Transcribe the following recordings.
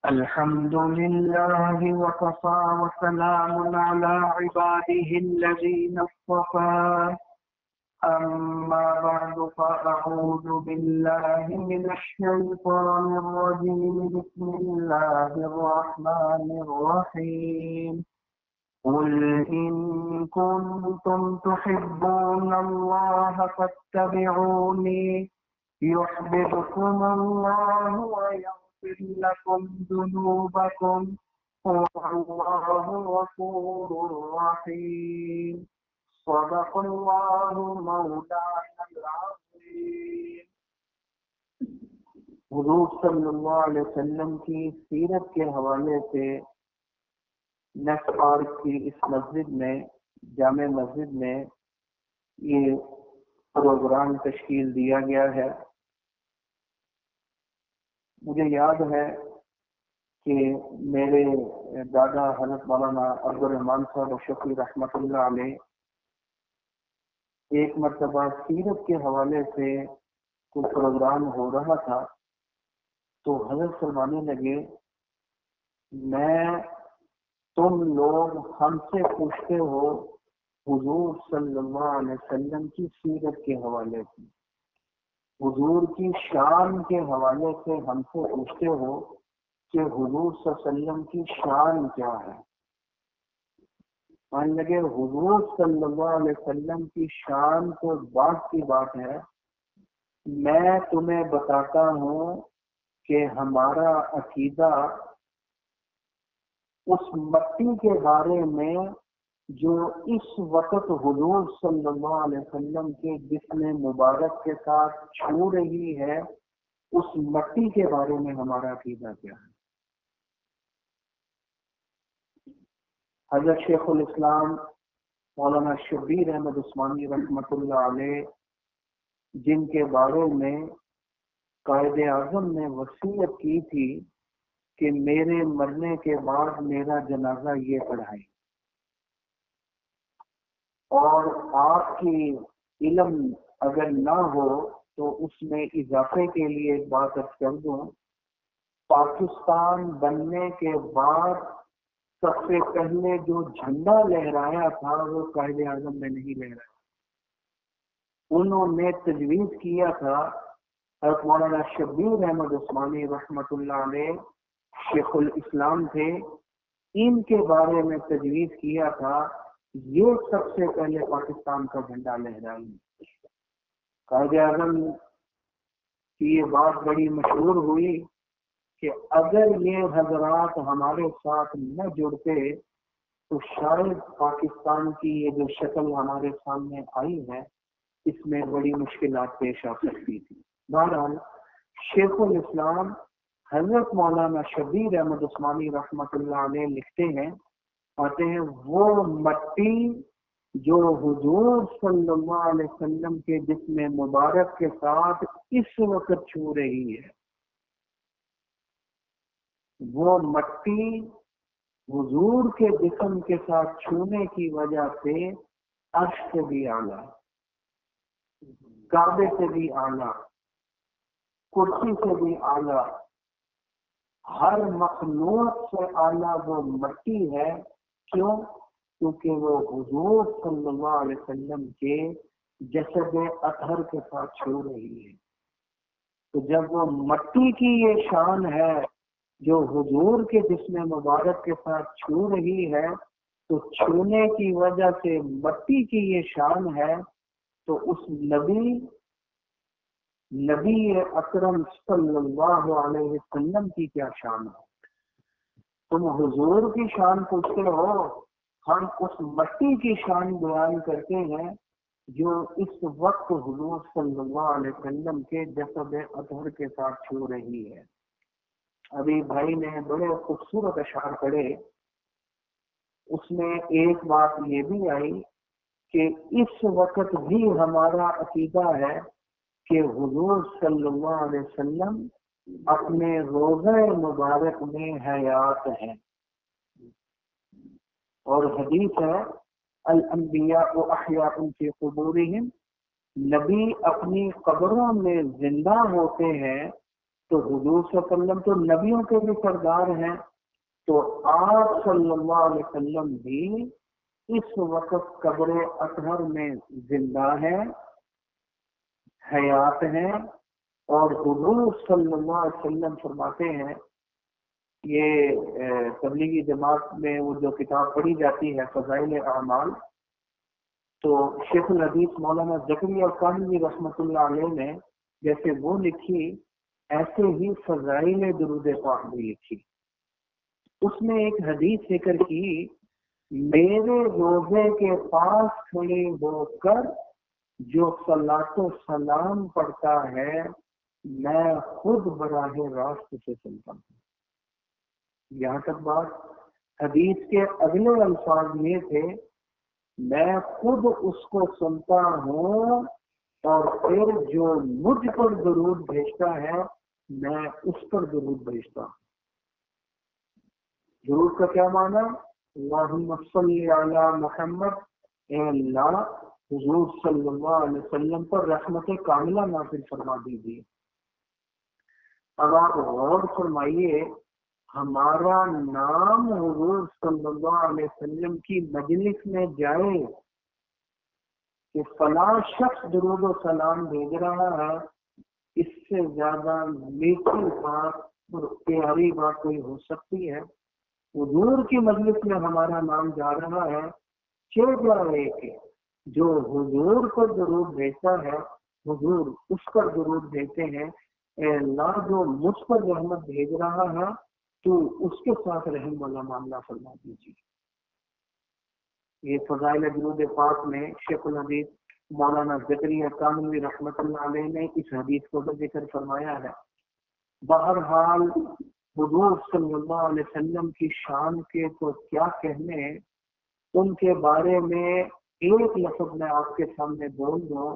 الحمد لله وكفى وسلام على عباده الذين اصطفى أما بعد فأعوذ بالله من الشيطان الرجيم بسم الله الرحمن الرحيم قل إن كنتم تحبون الله فاتبعوني يحببكم الله ويغفر لكم ذنوبكم والله غفور رحيم صدق الله مولانا العظيم۔ حضور صلی اللہ علیہ وسلم کی سیرت کے حوالے سے نیکسٹ پارک کی اس مسجد میں، جامع مسجد میں، یہ پروگرام تشکیل دیا گیا ہے۔ مجھے یاد ہے کہ میرے دادا حضرت مولانا عبدالرحمان صاحب شفیع رحمۃ اللہ علیہ ایک مرتبہ سیرت کے حوالے سے کوئی پروگرام ہو رہا تھا تو حضرت فرمانے لگے، تم لوگ ہم سے پوچھتے ہو حضور صلی اللہ علیہ وسلم کی سیرت کے حوالے سے، حضور کی شان کے حوالے سے ہم سے پوچھتے ہو کہ حضور صلی اللہ علیہ وسلم کی شان کیا ہے۔ مان لگے حضور صلی اللہ علیہ وسلم کی شان تو بات کی بات ہے، میں تمہیں بتاتا ہوں کہ ہمارا عقیدہ اس مٹی کے بارے میں جو اس وقت حضور صلی اللہ علیہ وسلم کے جسم مبارک کے ساتھ چھو رہی ہے، اس مٹی کے بارے میں ہمارا عقیدہ کیا ہے۔ حضرت شیخ الاسلام مولانا شبیر احمد عثمانی رحمۃ اللہ علیہ، جن کے بارے میں قائد اعظم نے وصیت کی تھی کہ میرے مرنے کے بعد میرا جنازہ یہ پڑھائے، اور آپ کی علم اگر نہ ہو تو اس میں اضافے کے لیے ایک بات عرض کر دوں، پاکستان بننے کے بعد سب سے پہلے جو جھنڈا لہرایا تھا وہ قائد اعظم نے نہیں لہرایا، انہوں نے تجویز کیا تھا۔ حضرت مولانا شبیر احمد عثمانی رحمۃ اللہ علیہ شیخ الاسلام تھے، ان کے بارے میں تجویز کیا تھا یہ سب سے پہلے پاکستان کا جھنڈا لہرائیں۔ قائد اعظم کی یہ بات بڑی مشہور ہوئی کہ اگر یہ حضرات ہمارے ساتھ نہ جڑتے تو شاید پاکستان کی یہ جو شکل ہمارے سامنے آئی ہے اس میں بڑی مشکلات پیش آ سکتی تھی۔ بہرحال شیخ الاسلام حضرت مولانا شبیر احمد عثمانی رحمۃ اللہ علیہ لکھتے ہیں، آتے ہیں، وہ مٹی جو حضور صلی اللہ علیہ وسلم کے جسم مبارک کے ساتھ اس وقت چھو رہی ہے، وہ مٹی حضور کے جسم کے ساتھ چھونے کی وجہ سے عرش سے بھی اعلیٰ، کعبے سے بھی اعلیٰ، کرسی سے بھی اعلیٰ، ہر مخلوق سے اعلیٰ وہ مٹی ہے۔ کیوں؟ کیونکہ وہ حضور صلی اللہ علیہ وسلم کے جسد اطہر کے ساتھ چھو رہی ہے۔ تو جب وہ مٹی کی یہ شان ہے جو حضور کے جسم مبارک کے ساتھ چھو رہی ہے، تو چھونے کی وجہ سے مٹی کی یہ شان ہے، تو اس نبی اکرم صلی اللہ علیہ وسلم کی کیا شان ہے؟ تم حضور کی شان پوچھتے ہو، ہم اس مٹی کی شان بیان کرتے ہیں جو اس وقت حضور صلی اللہ علیہ وسلم کے جسد اطہر کے ساتھ چھو رہی ہے۔ ابھی بھائی نے بڑے خوبصورت اشعار پڑھے، اس میں ایک بات یہ بھی آئی کہ اس وقت بھی ہمارا عقیدہ ہے کہ حضور صلی اللہ علیہ وسلم اپنے روضہ مبارک میں حیات ہیں، اور حدیث ہے الانبیاء احیاء فی قبورہم، نبی اپنی قبروں میں زندہ ہوتے ہیں تو حضور صلی اللہ علیہ وسلم تو نبیوں کے بھی سردار ہیں، تو آپ صلی اللہ علیہ وسلم بھی اس وقت قبر اطہر میں زندہ ہیں، حیات ہیں، اور حضور صلی اللہ علیہ وسلم فرماتے ہیں، یہ تبلیغی جماعت میں وہ جو کتاب پڑھی جاتی ہے فضائل اعمال، تو شیخ الحدیث مولانا زکریا کانوی رحمۃ اللہ علیہ نے جیسے وہ لکھی، ایسے ہی فضائل درود پاک بھی لکھی۔ اس میں ایک حدیث ذکر کی، میرے روزے کے پاس کھڑے ہو کر جو صلاۃ و سلام پڑھتا ہے میں خود براہ راست سے سنتا ہوں۔ یہاں تک بات، حدیث کے اگلے الفاظ یہ تھے، میں خود اس کو سنتا ہوں اور پھر جو مجھ پر درود بھیجتا ہے میں اس پر درود بھیجتا ہوں۔ درود کا کیا معنی؟ اللہم صلی علی محمد، اے اللہ حضور صلی اللہ علیہ وسلم پر رحمت کاملہ نازل فرما دیجیے۔ اب آپ غور فرمائیے، ہمارا نام حضور صلی اللہ علیہ وسلم کی مجلس میں جائے کہ فلاں شخص درود و سلام بھیج رہا ہے، اس سے زیادہ میٹھی بات اور پیاری بات کوئی ہو سکتی ہے؟ حضور کی مجلس میں ہمارا نام جا رہا ہے، جائے کہ جو حضور کو درود بھیجتا ہے حضور اس پر درود بھیجتے ہیں، اے اللہ جو مجھ پر رحمت بھیج رہا ہے تو اس کے ساتھ رحم والا معاملہ فرما دیجیے۔ یہ فضائل درود پاک میں شیخ الحدیث مولانا زکریا کانوی رحمۃ اللہ علیہ نے اس حدیث کو ذکر فرمایا ہے۔ بہرحال حضور صلی اللہ علیہ وسلم کی شان کے تو کیا کہنے، ان کے بارے میں ایک لفظ میں آپ کے سامنے بول دوں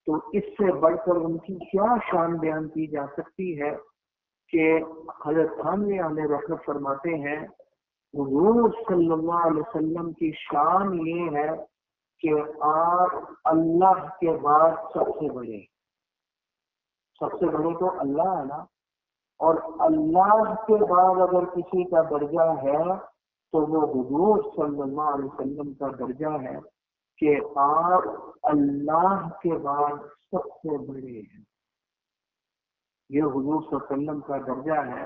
تو اس سے بڑھ کر ان کی کیا شان بیان کی جا سکتی ہے کہ حضرت تھانوی علیہ رحمت فرماتے ہیں، حضور صلی اللہ علیہ وسلم کی شان یہ ہے کہ آپ اللہ کے بعد سب سے بڑے، سب سے بڑے تو اللہ ہے نا، اور اللہ کے بعد اگر کسی کا درجہ ہے تو وہ حضور صلی اللہ علیہ وسلم کا درجہ ہے کہ آپ اللہ کے بعد سب سے بڑے ہیں۔ یہ حضور صلی اللہ علیہ وسلم کا درجہ ہے۔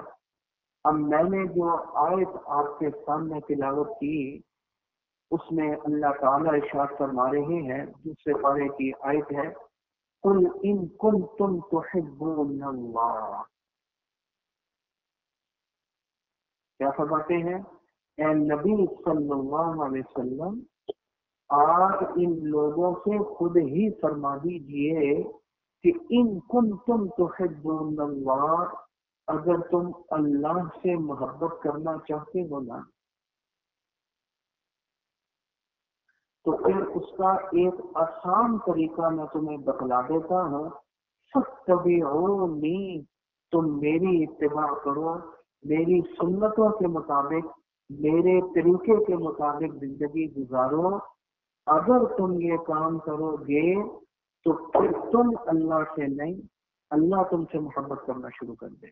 اب میں نے جو آیت آپ کے سامنے تلاوت کی اس میں اللہ تعالیٰ ارشاد فرما رہے ہیں، جس سے پارے کی آیت ہے، قل ان کنتم تحبون اللہ، کیا فرماتے ہیں؟ اے نبی صلی اللہ علیہ وسلم آپ ان لوگوں سے خود ہی فرما دیجئے کہ ان کنتم تحبون اللہ، اگر تم اللہ سے محبت کرنا چاہتے ہو نا تو پھر اس کا ایک آسان طریقہ میں تمہیں بتلا دیتا ہوں، فاتبعونی، تم میری اتباع کرو، میری سنتوں کے مطابق میرے طریقے کے مطابق زندگی گزارو۔ اگر تم یہ کام کرو گے تو پھر تم اللہ سے نہیں، اللہ تم سے محبت کرنا شروع کر دے۔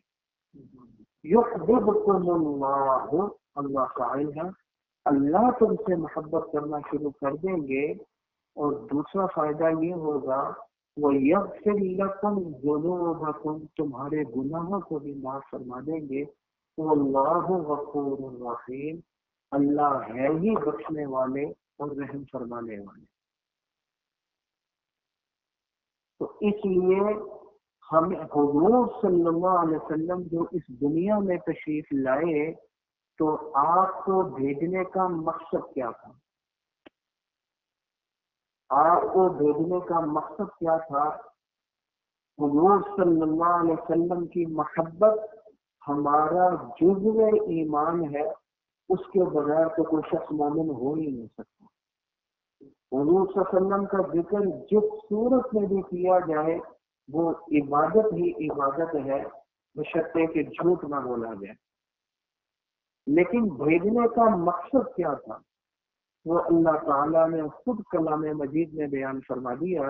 یحببکم اللہ، اللہ قائل ہے اللہ تم سے محبت کرنا شروع کر دیں گے، اور دوسرا فائدہ یہ ہوگا وَيَغْفِرْ لَكُمْ ذُنُوبَكُمْ، تمہارے گناہوں کو بھی معاف فرما دیں گے۔ وَاللَّهُ غَفُورٌ رَحِيمٌ، اللہ ہے ہی بخشنے والے اور رحم فرمانے والے۔ تو اس لیے ہم حضور صلی اللہ علیہ وسلم جو اس دنیا میں تشریف لائے تو آپ کو بھیجنے کا مقصد کیا تھا؟ آپ کو بھیجنے کا مقصد کیا تھا؟ حضور صلی اللہ علیہ وسلم کی محبت ہمارا جزو ایمان ہے، اس کے بغیر تو کوئی شخص مومن ہو ہی نہیں سکتا۔ حضور صلی اللہ علیہ وسلم کا ذکر جس صورت میں بھی کیا جائے وہ عبادت ہی عبادت ہے، بشرطے کہ جھوٹ نہ بولا جائے۔ لیکن بھیجنے کا مقصد کیا تھا وہ اللہ تعالیٰ نے خود کلام مجید میں بیان فرما دیا،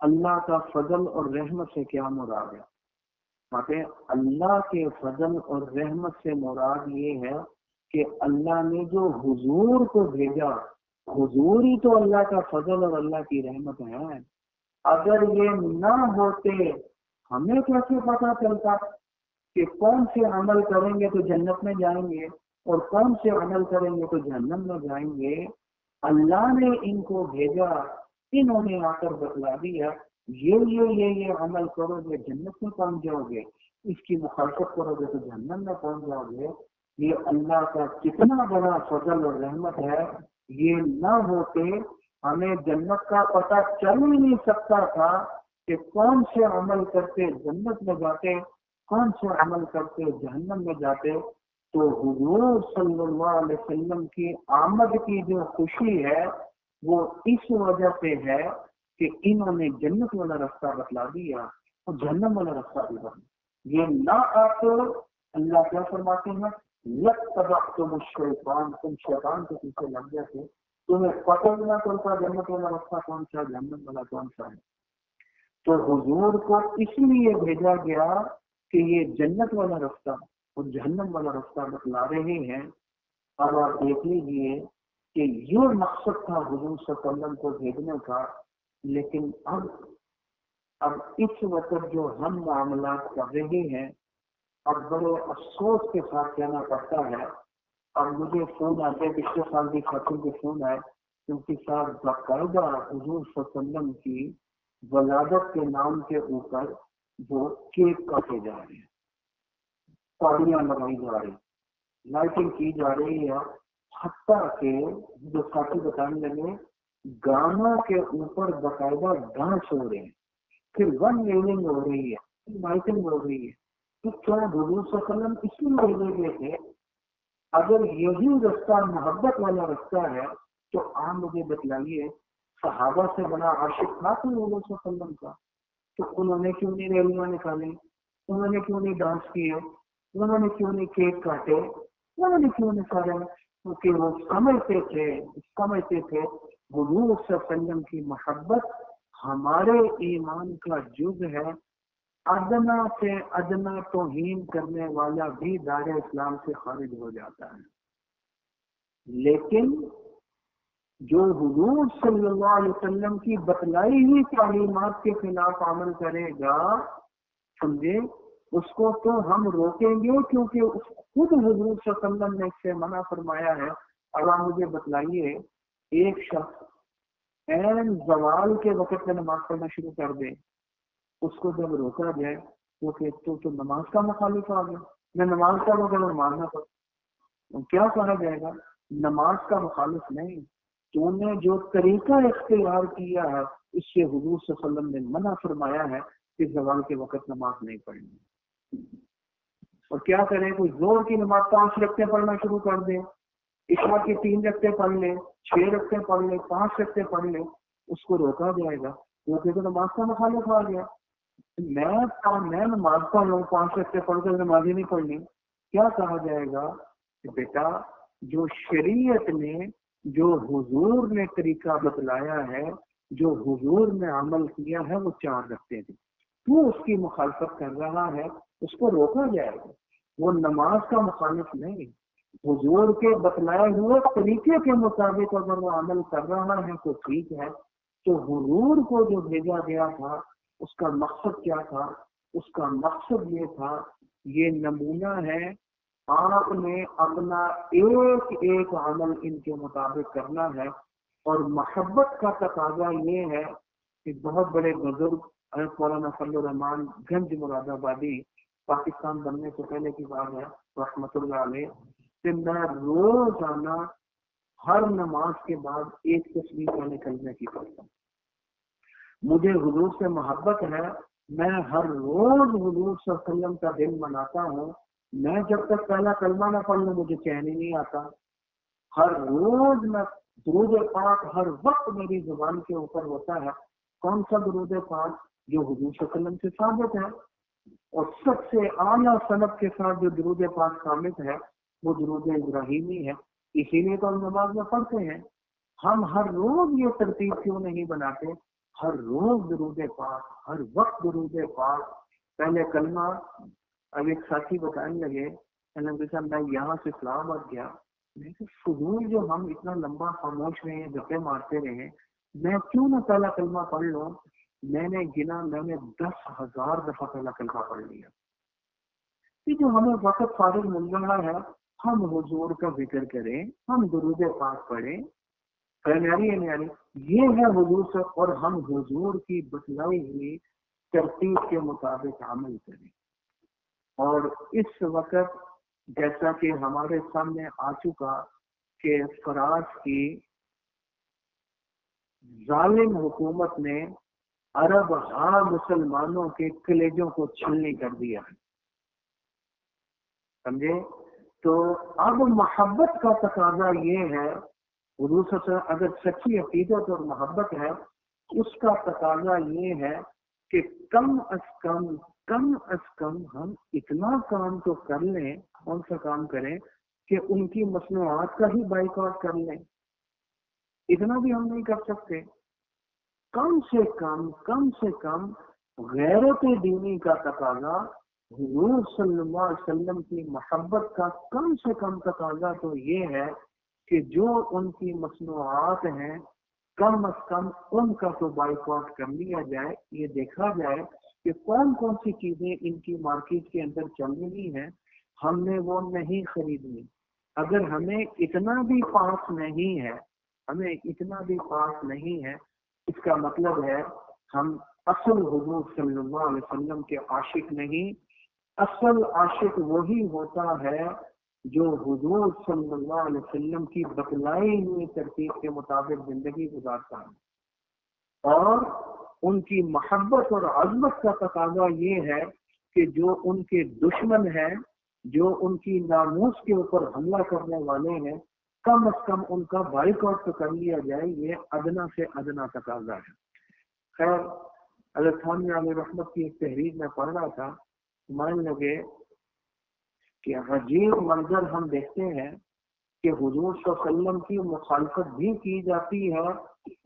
اللہ کا فضل اور رحمت سے کیا مراد ہے؟ ماتے اللہ کے فضل اور رحمت سے مراد یہ ہے کہ اللہ نے جو حضور کو بھیجا، حضور ہی تو اللہ کا فضل اور اللہ کی رحمت ہے۔ اگر یہ نہ ہوتے ہمیں کیسے پتا چلتا کہ کون سے عمل کریں گے تو جنت میں جائیں گے اور کون سے عمل کریں گے تو جہنم میں جائیں گے؟ اللہ نے ان کو بھیجا، انہوں نے آ کر بتلا دیا یہ عمل کرو گے جنت میں پہنچ جاؤ گے، اس کی مخالفت کرو گے تو جہنم میں پہنچ جاؤ گے۔ یہ اللہ کا کتنا بڑا فضل اور رحمت ہے۔ یہ نہ ہوتے ہمیں جنت کا پتہ چل ہی نہیں سکتا تھا کہ کون سے عمل کرتے جنت میں جاتے، کون سے عمل کرتے جہنم میں جاتے۔ تو حضور صلی اللہ علیہ وسلم کی آمد کی جو خوشی ہے وہ اس وجہ سے ہے کہ انہوں نے جنت والا راستہ بتلا دیا اور جہنم والا راستہ بھی بتلا۔ یہ نہ آتے اللہ کیا فرماتے ہیں، لَاتَّبَعْتُمُ الشَّيْطَانَ، تم شیطان کے پیچھے لگ گئے تھے، تمہیں پتہ نہ چلتا جنت والا راستہ کون سا جہنم والا کون سا ہے۔ تو حضور کو اس لیے بھیجا گیا کہ یہ جنت والا راستہ اور جہنم والا راستہ بتلا رہے ہیں۔ اب آپ دیکھ لیجیے کہ یہ مقصد تھا حضور صلی اللہ علیہ وسلم کو بھیجنے کا، لیکن اب اس وقت جو ہم معاملات کر رہے ہیں، اب بڑے افسوس کے ساتھ کہنا پڑتا ہے۔ اب مجھے فون آتے، پچھلے سال بھی خاتون کے فون آئے کیونکہ صاحب باقاعدہ حضور صلی اللہ علیہ وسلم کی ولادت کے نام کے اوپر وہ کیک کاٹے جا رہے ہیں، پاڑیاں لگائی جا رہی، لائٹنگ کی جا رہی ہے، حتیٰ کہ جو ساتھی بتانے لگے گانوں کے اوپر باقاعدہ ڈانس ہو رہے ہیں، پھر ون ویونگ ہو رہی ہے، لائٹنگ ہو رہی ہے۔ تو کیا حضور صلی اللہ علیہ وسلم اس لیے بھیجے گئے تھے؟ اگر یہی رستہ محبت والا رستہ ہے تو آپ مجھے بتلائیے صحابہ سے بڑا عاشق تھا کوئی حضور صلی اللہ علیہ وسلم کا؟ تو انہوں نے کیوں نہیں ریلیاں نکالی، انہوں نے کیوں نہیں ڈانس کیے، انہوں نے کیوں نہیں کیک کاٹے، انہوں نے کیوں نہیں کرے؟ کیونکہ وہ سمجھتے تھے حضور صلی اللہ علیہ وسلم کی محبت ہمارے ایمان کا جز ہے۔ ادنا سے ادنا توہین کرنے والا بھی دائرہ اسلام سے خارج ہو جاتا ہے، لیکن جو حضور صلی اللہ علیہ وسلم کی بتلائی ہوئی تعلیمات کے خلاف عمل کرے گا، سمجھے، اس کو تو ہم روکیں گے کیونکہ خود حضور صلی اللہ علیہ وسلم نے اس سے منع فرمایا ہے۔ اب آپ مجھے بتلائیے ایک شخص این زوال کے وقت میں نماز پڑھنا شروع کر دے، اس کو جب روکا جائے وہ کہ تو نماز کا مخالف آ گیا، میں نماز کا بغیر نماز نہ پڑھ، کیا کہا جائے گا؟ نماز کا مخالف نہیں، تو نے جو طریقہ اختیار کیا ہے اس سے حضور صلی اللہ علیہ وسلم نے منع فرمایا ہے کہ زوال کے وقت نماز نہیں پڑھنی۔ اور کیا کریں، کوئی زور کی نماز 5 رکعتیں پڑھنا شروع کر دے، عشاء کی 3 رکعتیں پڑھ لے، 6 رکعتیں پڑھ لے، 5 رکعتیں پڑھ لے، اس کو روکا جائے گا کیونکہ تو نماز کا مخالف آ گیا۔ میں نماز پڑھ لوں، 5 رکعتیں پڑھ کر نماز ہی نہیں پڑھنی، کیا کہا جائے گا کہ بیٹا جو شریعت نے، جو حضور نے طریقہ بتلایا ہے، جو حضور نے عمل کیا ہے وہ 4 رکھتے تھے، تو اس کی مخالفت کر رہا ہے، اس کو روکا جائے گا۔ وہ نماز کا مخالف نہیں، حضور کے بتلائے ہوئے طریقے کے مطابق اگر وہ عمل کر رہا ہے تو ٹھیک ہے۔ تو حضور کو جو بھیجا گیا تھا اس کا مقصد کیا تھا؟ اس کا مقصد یہ تھا، یہ نمونہ ہے، آپ نے اپنا ایک عمل ان کے مطابق کرنا ہے۔ اور محبت کا تقاضا یہ ہے کہ بہت بڑے بزرگ مولانا فضل الرحمان گنج مراد آبادی، پاکستان بننے سے پہلے کی بات ہے، رحمۃ اللہ علیہ، کہ میں روزانہ ہر نماز کے بعد ایک تسبیح پڑھنے کلمے کی پڑھتا ہوں۔ مجھے حضور سے محبت ہے، میں ہر روز حضور صلی اللہ علیہ وسلم کا دن مناتا ہوں۔ میں جب تک پہلا کلمہ نہ پڑھ لوں مجھے چین ہی نہیں آتا۔ ہر روز میں درود پاک ہر وقت میری زبان کے اوپر ہوتا ہے۔ کون سا درود پاک؟ جو حضور صلی اللہ علیہ وسلم سے ثابت ہے، اور سب سے اعلیٰ سند کے ساتھ جو درود پاک ثابت ہے وہ درود ابراہیمی ہے، اسی لیے تو ہم نماز میں پڑھتے ہیں۔ ہم ہر روز یہ ترتیب کیوں نہیں بناتے ہر روز درود پاک، ہر وقت درود پاک. پہلے کلمہ، اب ایک ساتھی بتانے لگے صاحب میں یہاں سے اسلام آباد گیا، فضول جو ہم اتنا لمبا خاموش رہے، گپے مارتے رہے، میں کیوں نہ پہلا کلمہ پڑھ لوں. میں نے گنا، میں نے 10,000 دفعہ پہلا کلمہ پڑھ لیا. کہ جو ہمیں وقت فارغ مل رہا ہے، ہم حضور کا ذکر کریں، ہم درود پاک پڑھیں. نیاری یہ ہے حضور سے، اور ہم حضور کی بتلائی ہوئی ترتیب کے مطابق عمل کریں. اور اس وقت جیسا کہ ہمارے سامنے آ چکا کہ فراز کی ظالم حکومت نے عرب ہاں مسلمانوں کے کلیجوں کو چھلنی کر دیا ہے، سمجھے. تو اب محبت کا تقاضا یہ ہے، حضور صلی اللہ علیہ وسلم اگر سچی عقیدت اور محبت ہے، اس کا تقاضا یہ ہے کہ کم از کم ہم اتنا کام تو کر لیں. کون سا کام کریں؟ کہ ان کی مصنوعات کا ہی بائیکاٹ کر لیں. اتنا بھی ہم نہیں کر سکتے. کم سے کم غیرت دینی کا تقاضا، حضور صلی اللہ علیہ وسلم کی محبت کا کم سے کم تقاضا تو یہ ہے کہ جو ان کی مصنوعات ہیں کم از کم ان کا تو بائیکاٹ کر لیا جائے. یہ دیکھا جائے کہ کون سی چیزیں ان کی مارکیٹ کے اندر چل رہی ہیں، ہم نے وہ نہیں خریدنی. اگر ہمیں اتنا بھی پاس نہیں ہے، اس کا مطلب ہے ہم اصل حضور صلی اللہ علیہ وسلم کے عاشق نہیں. اصل عاشق وہی ہوتا ہے جو حضور صلی اللہ علیہ وسلم کی بتلائی ہوئی ترتیب کے مطابق زندگی گزارتا ہے. اور ان کی محبت اور عظمت کا تقاضا یہ ہے کہ جو ان کے دشمن ہیں، جو ان کی ناموس کے اوپر حملہ کرنے والے ہیں، کم از کم ان کا بائیکاٹ تو کر لیا جائے. یہ ادنا سے ادنا تقاضا ہے. خیر، حضرت تھانوی علیہ رحمت کی ایک تحریر میں پڑھ رہا تھا، مان لگے کہ عجیب منظر ہم دیکھتے ہیں کہ حضور صلی اللہ علیہ وسلم کی مخالفت بھی کی جاتی ہے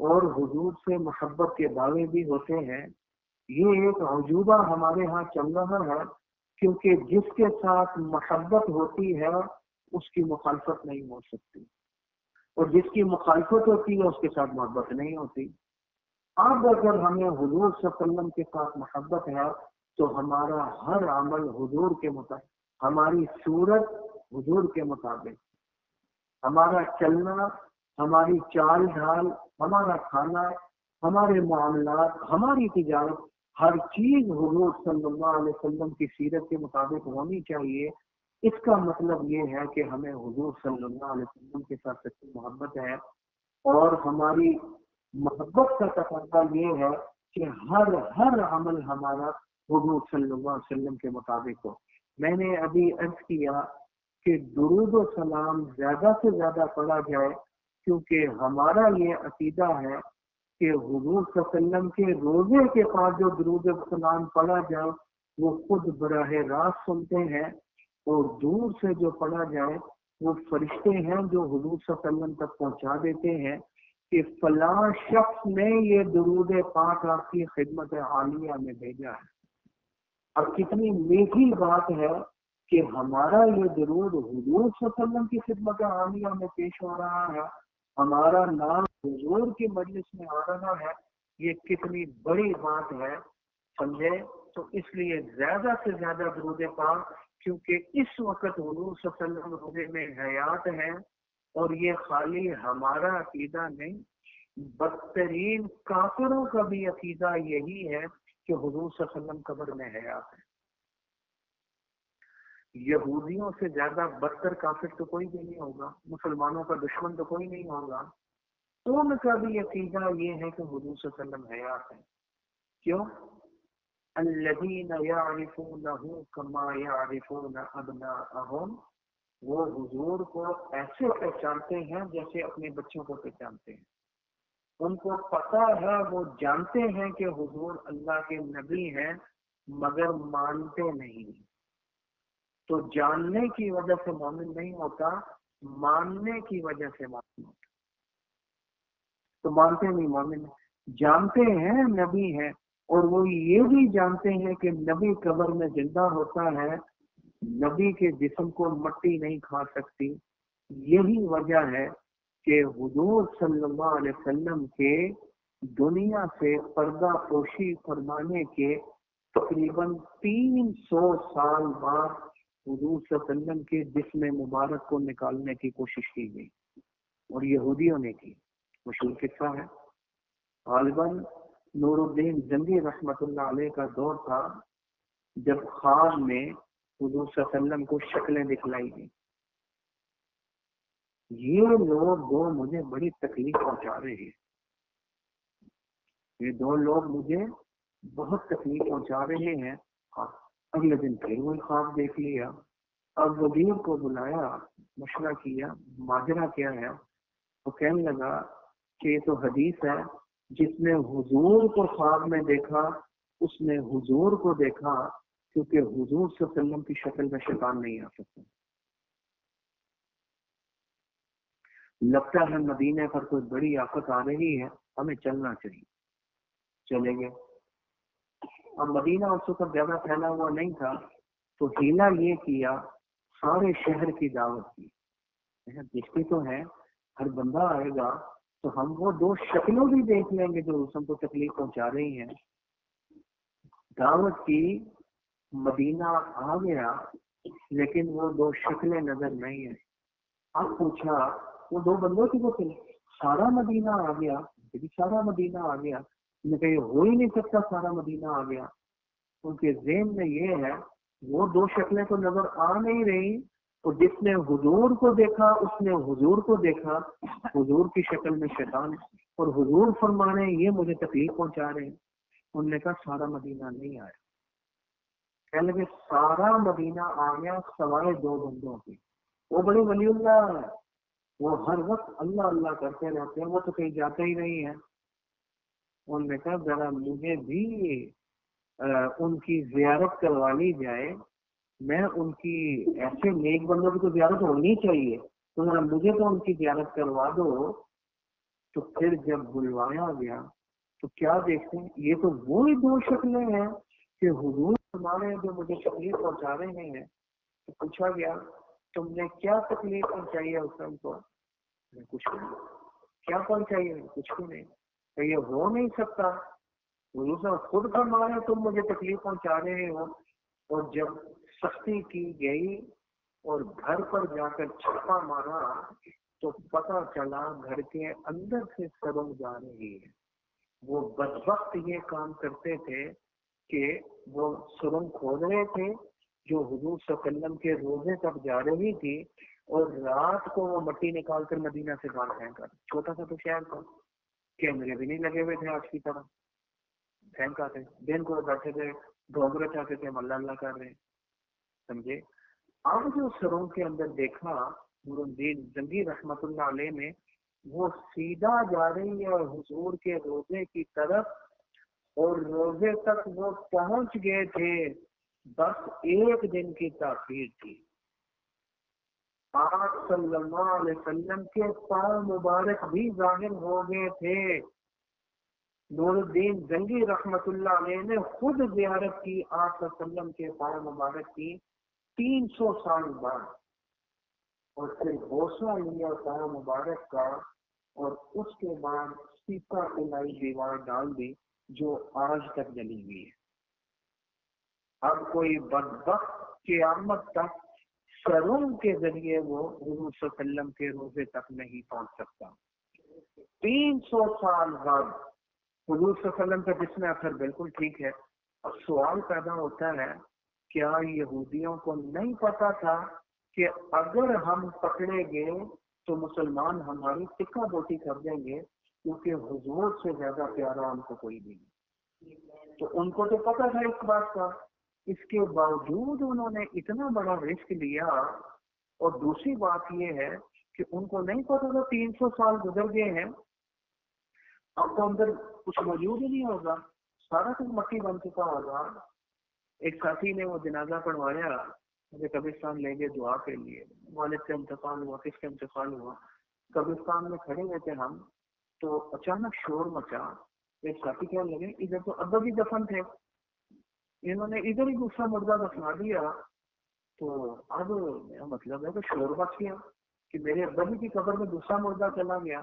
اور حضور سے محبت کے دعوے بھی ہوتے ہیں. یہ ایک عجوبہ ہمارے ہاں چل رہا ہے، کیونکہ جس کے ساتھ محبت ہوتی ہے اس کی مخالفت نہیں ہو سکتی، اور جس کی مخالفت ہوتی ہے اس کے ساتھ محبت نہیں ہوتی. اب اگر ہمیں حضور صلی اللہ علیہ وسلم کے ساتھ محبت ہے تو ہمارا ہر عمل حضور کے مطابق، ہماری صورت حضور کے مطابق، ہمارا چلنا، ہماری چال ڈھال، ہمارا کھانا، ہمارے معاملات، ہماری تجارت، ہر چیز حضور صلی اللہ علیہ وسلم کی سیرت کے مطابق ہونی چاہیے. اس کا مطلب یہ ہے کہ ہمیں حضور صلی اللہ علیہ وسلم کے ساتھ سچی محبت ہے، اور ہماری محبت کا تقاضا یہ ہے کہ ہر عمل ہمارا حضور صلی اللہ علیہ وسلم کے مطابق ہو. میں نے ابھی عرض کیا کہ درود و سلام زیادہ سے زیادہ پڑھا جائے، کیونکہ ہمارا یہ عقیدہ ہے کہ حضور صلی اللہ علیہ وسلم کے روزے کے پاس جو درود و سلام پڑھا جائے وہ خود براہ راست سنتے ہیں، اور دور سے جو پڑھا جائے وہ فرشتے ہیں جو حضور صلی اللہ علیہ وسلم تک پہنچا دیتے ہیں کہ فلاں شخص نے یہ درود پاک آپ کی خدمت عالیہ میں بھیجا ہے. اب کتنی میٹھی بات ہے کہ ہمارا یہ درود حضور صلی اللہ علیہ وسلم کی خدمت عالیہ میں پیش ہو رہا ہے، ہمارا نام حضور کی مجلس میں آ رہا ہے. یہ کتنی بڑی بات ہے، سمجھے. تو اس لیے زیادہ سے زیادہ درود پاک، کیونکہ اس وقت حضور صلی اللہ علیہ وسلم روزے میں حیات ہیں، اور یہ خالی ہمارا عقیدہ نہیں، بدترین کافروں کا بھی عقیدہ یہی ہے کہ حضور صلی اللہ علیہ وسلم قبر میں حیات ہے. یہودیوں سے زیادہ بدتر کافر تو کوئی بھی نہیں ہوگا، مسلمانوں کا دشمن تو کوئی نہیں ہوگا. تو ان کا بھی عقیدہ یہ ہے کہ حضور صلی اللہ علیہ وسلم حیات ہے. کیوں؟ الذین یعرفونہ کما یعرفون ابناءہم، وہ حضور کو ایسے پہچانتے ہیں جیسے اپنے بچوں کو پہچانتے ہیں. ان کو پتا ہے، وہ جانتے ہیں کہ حضور اللہ کے نبی ہیں، مگر مانتے نہیں. تو جاننے کی وجہ سے مومن نہیں ہوتا، ماننے کی وجہ سے مومن ہوتا. تو مانتے نہیں مومن. جانتے ہیں نبی ہے، اور وہ یہ بھی جانتے ہیں کہ نبی قبر میں زندہ ہوتا ہے، نبی کے جسم کو مٹی نہیں کھا سکتی۔ یہی وجہ ہے کہ حضور صلی اللہ علیہ وسلم کے دنیا سے پردہ پوشی فرمانے کے تقریباً 300 سال بعد حضور صلی اللہ علیہ وسلم کے جسم مبارک کو نکالنے کی کوشش کی گئی، اور یہودیوں نے کی۔ مشہور قصہ ہے، غالباً نور الدین زنگی رحمت اللہ علیہ کا دور تھا، جب خواب میں حضور صلی اللہ علیہ وسلم کو شکلیں دکھلائی گئی۔ یہ لوگ دو مجھے بڑی تکلیف پہنچا رہے ہیں، یہ دو لوگ مجھے بہت تکلیف پہنچا رہے ہیں۔ اگلے دن پھر وہی خواب دیکھ لیا، اب وزیر کو بلایا، مشورہ کیا ماجرا کیا ہے، وہ کہنے لگا کہ یہ تو حدیث ہے، جس نے حضور کو خواب میں دیکھا اس نے حضور کو دیکھا، کیونکہ حضور صلی اللہ علیہ وسلم کی شکل میں شیطان نہیں آ سکتا۔ لگتا ہے مدینے پر کوئی بڑی آفت آ رہی ہے، ہمیں چلنا چاہیے۔ چلے گئے۔ اب مدینہ اس وقت زیادہ پھیلا ہوا نہیں تھا، تو ہیلا یہ کیا، سارے شہر کی دعوت کی۔ دیکھتے تو ہے ہر بندہ آئے گا تو ہم وہ دو شکلوں بھی دیکھ لیں گے جو رسم کو تکلیف پہنچا رہی ہیں۔ دعوت کی، مدینہ آ گیا، لیکن وہ دو شکلیں نظر نہیں ہیں۔ اب پوچھا وہ دو بندوں کی وہ تھے، سارا مدینہ آ گیا، سارا مدینہ آ گیا، میں کہ یہ ہو ہی نہیں سکتا سارا مدینہ آ گیا۔ ان کے ذہن میں یہ ہے وہ دو شکلیں تو نظر آ نہیں رہی، اور جس نے حضور کو دیکھا اس نے حضور کو دیکھا، حضور کی شکل میں شیطان، اور حضور فرمانے یہ مجھے تکلیف پہنچا رہے ہیں۔ انہوں نے کہا سارا مدینہ نہیں آیا، کہنے لگے سارا مدینہ آ گیا سوائے دو بندوں کی، وہ بڑے ولی اللہ ہے، وہ ہر وقت اللہ اللہ کرتے رہتے ہیں، وہ تو کہیں جاتے ہی نہیں ہیں۔ انہوں نے کہا ذرا مجھے بھی ان کی زیارت کروا لی جائے، میں ان کی ایسے نیک بندوں کی تو زیارت ہونی چاہیے، تو ذرا مجھے تو ان کی زیارت کروا دو۔ تو پھر جب بلوایا گیا تو کیا دیکھتے ہیں، یہ تو وہی دو شکلیں ہیں کہ حضور ہمارے جو مجھے تکلیف پہنچا رہے ہیں۔ تو پوچھا گیا تم نے کیا تکلیف پہنچائی ہے اسلام کو؟ کچھ نہیں۔ کیا پہنچائی ہے؟ کچھ بھی نہیں۔ تو یہ ہو نہیں سکتا، حضور صاحب خود فرما رہے تم مجھے تکلیف پہنچا رہے ہو۔ اور جب سختی کی گئی اور گھر پر جا کر چھاپا مارا تو پتہ چلا گھر کے اندر سے سرنگ جا رہی ہے۔ وہ بدبخت یہ کام کرتے تھے کہ وہ سرنگ کھود رہے تھے جو حضور صلی اللہ علیہ وسلم کے روزے تک جا رہی تھی، اور رات کو وہ مٹی نکال کر مدینہ سے باہر پھینکا۔ چھوٹا سا تو شہر تھا، کیمرے بھی نہیں لگے ہوئے تھے آج کی طرح، پھینکا تھے، دن کو بیٹھے تھے ڈھونگ رہے چاہتے تھے ہم اللہ اللہ کر رہے ہیں، سمجھے۔ اب جو سروں کے اندر دیکھا نور الدین زنگی رحمت اللہ علیہ نے، وہ سیدھا جا رہی ہے حضور کے روزے کی طرف، اور روزے تک وہ پہنچ گئے تھے، بس ایک دن کی تاخیر تھی۔ آپ صلی اللہ علیہ وسلم کے پاؤں مبارک بھی ظاہر ہو گئے تھے۔ نور الدین زنگی رحمت اللہ علیہ نے خود زیارت کی آپ صلی اللہ علیہ وسلم کے پاؤں مبارک کی 300 سال بعد، اور پھر بوسہ لیا پاؤں مبارک کا، اور اس کے بعد سیکا پلائی دیوار ڈال دی جو آج تک جلی ہوئی ہے۔ اب کوئی بدبخت قیامت تک سروں کے ذریعے وہ حضور صلی اللہ علیہ وسلم کے روزے تک نہیں پہنچ سکتا۔ 300 سال بعد حضور صلی اللہ علیہ وسلم کا جسم اثر بالکل ٹھیک ہے۔ اب سوال پیدا ہوتا ہے، کیا یہودیوں کو نہیں پتا تھا کہ اگر ہم پکڑے گئے تو مسلمان ہماری ٹکا بوٹی کر دیں گے، کیونکہ حضور سے زیادہ پیارا ان کو کوئی بھی نہیں؟ تو ان کو تو پتا تھا اس بات کا، اس کے باوجود انہوں نے اتنا بڑا رسک لیا۔ اور دوسری بات یہ ہے کہ ان کو نہیں پتا تھا 300 سال گزر گئے ہیں، اب تو اندر کچھ موجود ہی نہیں ہوگا، سارا کچھ مٹی بن چکا ہوگا۔ ایک ساتھی نے وہ جنازہ پڑھوایا، مجھے قبرستان لے گئے دعا کے لیے، والد کا انتقال ہوا، کس کا انتقال ہوا، قبرستان میں کھڑے ہوئے تھے ہم، تو اچانک شور مچا، ایک ساتھی کہنے لگے ادھر تو ابا بھی دفن تھے، انہوں نے ادھر ہی دوسرا مردہ دفنا دیا، تو اب میرا مطلب ہے کہ شور مچ گیا کہ میرے ابا جی کی قبر میں دوسرا مردہ چلا گیا،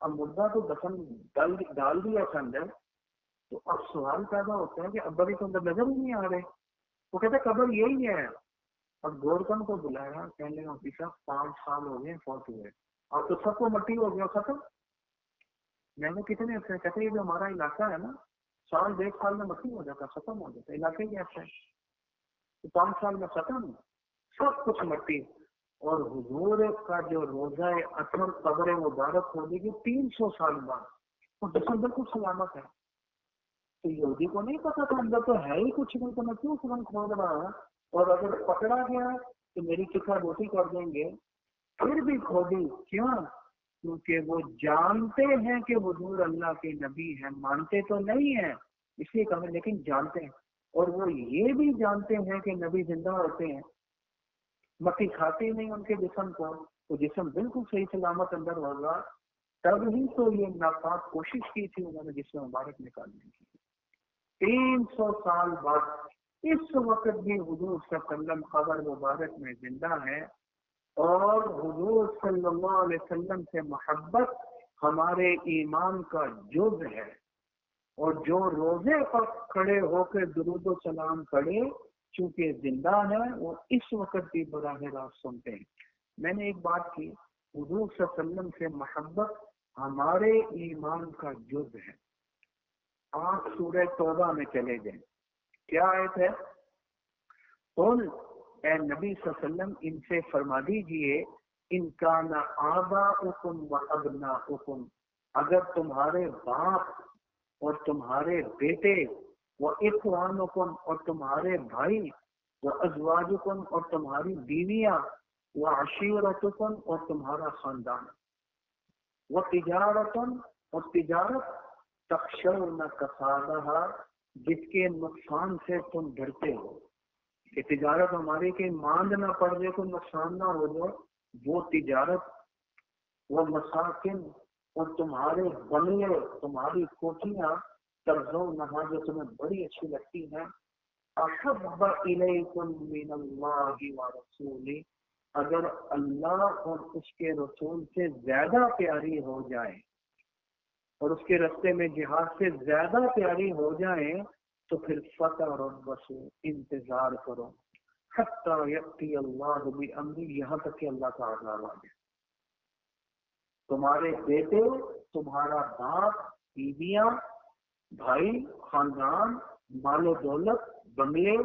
اب مردہ تو دفن ڈال دیا تھا اندر، تو اب سوال پیدا ہوتا ہے کہ ابا جی تو اندر نظر ہی نہیں آ رہے، وہ کہتے قبر یہی ہے۔ اب گورکن کو بلایا، کہنے لگا حافظ صاحب 5 سال ہو گئے فوت ہوئے، اب تو سب کو مٹی ہو گیا ختم۔ میں نے کتنے عرصے، کہتے یہ جو ہمارا علاقہ ہے نا 1.5 سال میں مٹی ہو جاتا، ختم ہو جاتا، علاقے کے ایسا ہے، تو 5 سال میں ختم سب کچھ مٹی۔ اور حضور کا جو روزہ اثر قبر مبارک ہونے کی 300 سال بعد، اور جسم بالکل سلامت ہے، تو یہودی کو نہیں پتا تھا اندر تو ہے ہی کچھ نہیں، تو میں کیوں سمن کھود رہا، اور اگر پکڑا گیا تو میری چکا روٹی کر دیں گے، پھر بھی کھودی کیوں؟ کیونکہ وہ جانتے ہیں کہ حضور اللہ کے نبی ہیں، مانتے تو نہیں ہیں اس لیے کہا لیکن جانتے ہیں، اور وہ یہ بھی جانتے ہیں کہ نبی زندہ ہوتے ہیں، مٹی کھاتے نہیں ان کے جسم کو، تو جسم بالکل صحیح سلامت اندر ہوگا، تب ہی تو یہ ناپاک کوشش کی تھی انہوں نے جسم مبارک نکالنے کی۔ 300 سال بعد اس وقت بھی حضور صلی اللہ علیہ وسلم قبر مبارک میں زندہ ہے، اور حضور صلی اللہ علیہ وسلم سے محبت ہمارے ایمان کا جز ہے، اور جو روزے پر کھڑے ہو کے درود و سلام پڑھے چونکہ زندہ ہے وہ اس وقت بھی براہ راست سنتے ہیں۔ میں نے ایک بات کی، حضور صلی اللہ علیہ وسلم سے محبت ہمارے ایمان کا جز ہے۔ آپ سورہ توبہ میں چلے گئے، کیا آیت ہے؟ قل اے نبی صلی اللہ علیہ وسلم ان سے فرما دیجئے ان کان آباؤکم و ابناؤکم، اگر تمہارے باپ اور تمہارے بیٹے، وہ اخوانکم اور تمہارے بھائی، وہ ازواجکم اور تمہاری بیویاں، وہ عشیرتکم اور تمہارا خاندان، وہ تجارتن اور تجارت، تخشون کسادہا جس کے نقصان سے تم ڈرتے ہو، کہ تجارت ہماری کے ماند نہ پڑ جائے، کوئی نقصان نہ ہو جائے، وہ تجارت، وہ مساکن اور تمہارے بنگلے، تمہاری کوٹھیاں، ترضونہا جو تمہیں بڑی اچھی لگتی ہیں، احب الیکم من اللہ ورسولہ، اگر اللہ اور اس کے رسول سے زیادہ پیاری ہو جائے، اور اس کے رستے میں جہاد سے زیادہ پیاری ہو جائیں، تو پھر فتربصوا انتظار کرو، حتی یأتی اللہ بامرہ، یہاں تک کہ اللہ کا عذاب آ جائے۔ تمہارے بیٹے، تمہارا باپ، بیویاں، بھائی، خاندان، مال و دولت، بنگلے،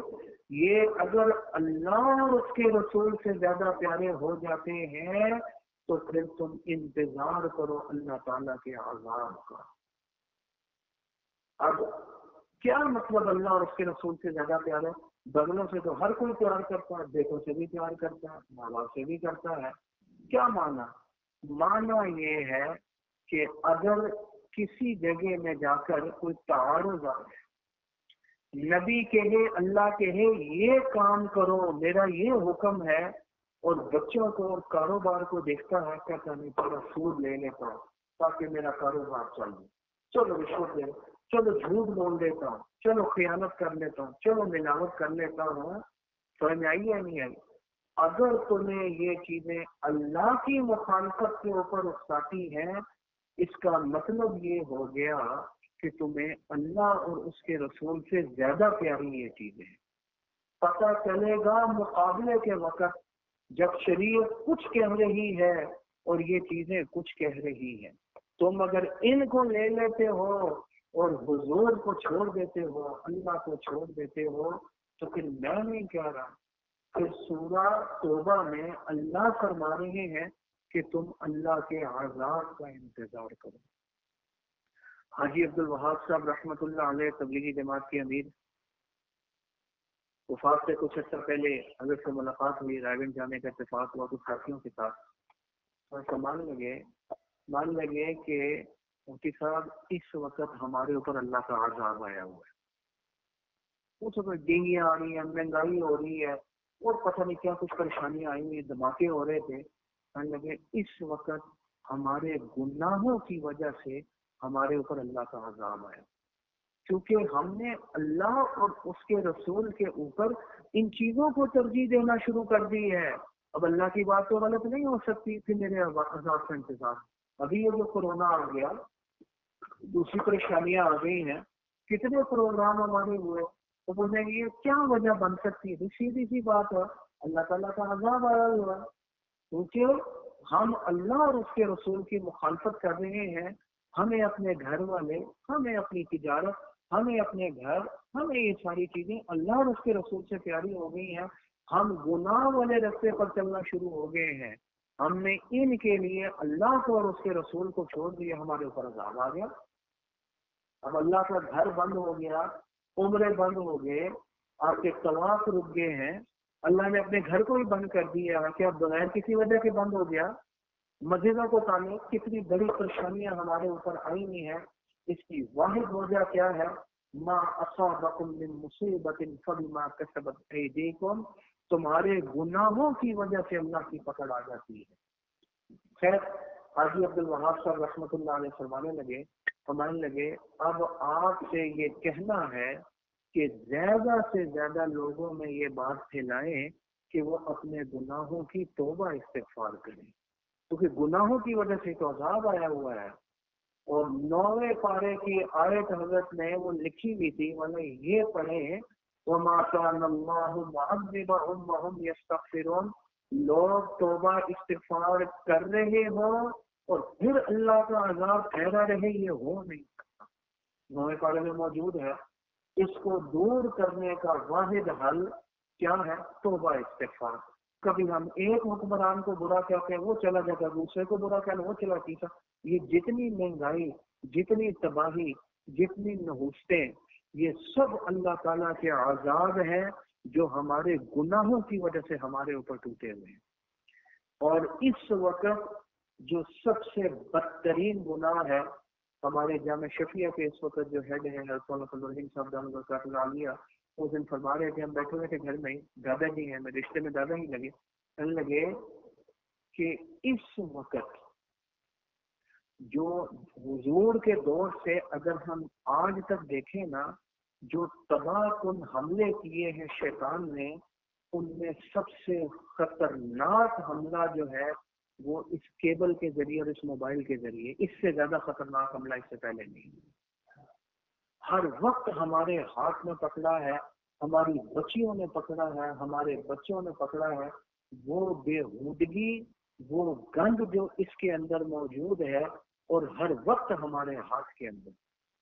یہ اگر اللہ اور اس کے رسول سے زیادہ پیارے ہو جاتے ہیں تو پھر تم انتظار کرو اللہ تعالیٰ کے عذاب کا۔ اب کیا مطلب اللہ اور اس کے رسول سے زیادہ پیار ہے؟ بنگلوں سے تو ہر کوئی پیار کرتا ہے، بیٹوں سے بھی پیار کرتا ہے، ماں باپ سے بھی کرتا ہے، کیا معنی؟ معنی یہ ہے کہ اگر کسی جگہ میں جا کر کوئی تعارض آئے، نبی کہے، اللہ کہے یہ کام کرو، میرا یہ حکم ہے، اور بچوں کو اور کاروبار کو دیکھتا ہے، کہتا نہیں تھوڑا سود لے لیتا ہوں تاکہ میرا کاروبار چلے، چلو رشوت لے، چلو جھوٹ بول دیتا ہوں، چلو خیانت کر لیتا ہوں، چلو ملاوٹ کر لیتا ہوں، سمجھ میں آئی یا نہیں آئی؟ اگر تمہیں یہ چیزیں اللہ کی مخالفت کے اوپر اکساتی ہیں، اس کا مطلب یہ ہو گیا کہ تمہیں اللہ اور اس کے رسول سے زیادہ پیاری یہ چیزیں ہیں۔ پتہ چلے گا مقابلے کے وقت جب شریعت کچھ کہہ رہی ہے اور یہ چیزیں کچھ کہہ رہی ہیں، تم اگر ان کو لے لیتے ہو اور حضور کو چھوڑ دیتے ہو، اللہ کو چھوڑ دیتے ہو، تو پھر میں نہیں کہہ رہا، پھر سورہ توبہ میں اللہ فرما رہے ہیں کہ تم اللہ کے عذاب کا انتظار کرو۔ حاجی عبد الوہاب صاحب رحمۃ اللہ علیہ، تبلیغی جماعت کے امیر، وفات سے کچھ عرصہ پہلے اگر سے ملاقات ہوئی، رائے گنج جانے کا اتفاق ہوا کچھ ساتھیوں کے ساتھ، اور مان لگے کہ مفتی صاحب اس وقت ہمارے اوپر اللہ کا عذاب آیا ہوا ہے، کچھ ڈینگیاں آ رہی ہیں، مہنگائی ہو رہی ہے، اور پتہ نہیں کیا کچھ پریشانیاں آئی ہوئی، دھماکے ہو رہے تھے، مان لگے اس وقت ہمارے گناہوں کی وجہ سے ہمارے اوپر اللہ کا عذاب آیا، کیونکہ ہم نے اللہ اور اس کے رسول کے اوپر ان چیزوں کو ترجیح دینا شروع کر دی ہے۔ اب اللہ کی بات تو غلط نہیں ہو سکتی کہ میرے عذاب کا انتظار۔ ابھی یہ جو کورونا آ گیا، دوسری پریشانیاں آ گئی ہیں، کتنے پروگرام ہمارے ہوئے، تو بولیں گے یہ کیا وجہ بن سکتی ہے؟ سیدھی سی بات ہے، اللہ تعالیٰ کا عذاب آیا ہوا ہے، کیونکہ ہم اللہ اور اس کے رسول کی مخالفت کر رہے ہیں۔ ہمیں اپنے گھر والے، ہمیں اپنی تجارت، ہمیں اپنے گھر، ہمیں یہ ساری چیزیں اللہ اور اس کے رسول سے پیاری ہو گئی ہیں، ہم گناہ والے رستے پر چلنا شروع ہو گئے ہیں، ہم نے ان کے لیے اللہ کو اور اس کے رسول کو چھوڑ دیا، ہمارے اوپر عذاب آ گیا۔ اب اللہ کا گھر بند ہو گیا، عمرے بند ہو گئے، آپ کے طواف رک گئے ہیں، اللہ نے اپنے گھر کو ہی بند کر دیا کہ اب بغیر کسی وجہ کے بند ہو گیا۔ مسجدوں کو تعلق کتنی بڑی پریشانیاں ہمارے اوپر آئی ہوئی ہیں، اس کی واحد وجہ کیا ہے؟ ما اصابکم من مصیبت فبما کسبت ایدیکم، تمہارے گناہوں کی وجہ سے اللہ کی پکڑ آ جاتی ہے۔ خیر، حاجی عبد الوہاب صاحب رحمۃ اللہ علیہ فرمانے لگے اب آپ سے یہ کہنا ہے کہ زیادہ سے زیادہ لوگوں میں یہ بات پھیلائیں کہ وہ اپنے گناہوں کی توبہ استغفار کریں، کیونکہ گناہوں کی وجہ سے تو عذاب آیا ہوا ہے۔ اور 9ویں پارے کی آیت حضرت نے وہ لکھی ہوئی تھی، مطلب یہ پڑھیں وَمَا كَانَ اللَّهُ مُعَذِّبَهُمْ وَهُمْ يَسْتَغْفِرُونَ، لوگ توبہ استغفار کر رہے ہوں اور پھر اللہ کا عذاب ٹھہرا رہے، یہ ہو نہیں سکتا۔ 9ویں پارے میں موجود ہے۔ اس کو دور کرنے کا واحد حل کیا ہے؟ توبہ استغفار۔ کبھی ہم ایک حکمران کو برا کہتے ہیں وہ چلا جاتا، دوسرے کو برا کہنا وہ چلا جاتا۔ یہ جتنی مہنگائی، جتنی تباہی، جتنی نحوستیں، یہ سب اللہ تعالیٰ کے عذاب ہیں جو ہمارے گناہوں کی وجہ سے ہمارے اوپر ٹوٹے ہوئے ہیں۔ اور اس وقت جو سب سے بدترین گناہ ہے، ہمارے جامع شفیہ کے اس وقت جو ہیڈ ہیں الرحیم صاحب دامت برکاتہ العالیہ، اس دن فرما رہے تھے، ہم بیٹھے ہوئے تھے گھر میں، دادا جی ہیں، میرے رشتے میں دادا ہی کہنے لگے کہ اس وقت جو حضور کے دور سے اگر ہم آج تک دیکھیں نا، جو تباہ کن حملے کیے ہیں شیطان نے، ان میں سب سے خطرناک حملہ جو ہے وہ اس کیبل کے ذریعے اور اس موبائل کے ذریعے، اس سے زیادہ خطرناک حملہ اس سے پہلے نہیں۔ ہر وقت ہمارے ہاتھ میں پکڑا ہے، ہماری بچیوں نے پکڑا ہے، ہمارے بچوں نے پکڑا ہے، وہ بےہودگی، وہ گند جو اس کے اندر موجود ہے، اور ہر وقت ہمارے ہاتھ کے اندر،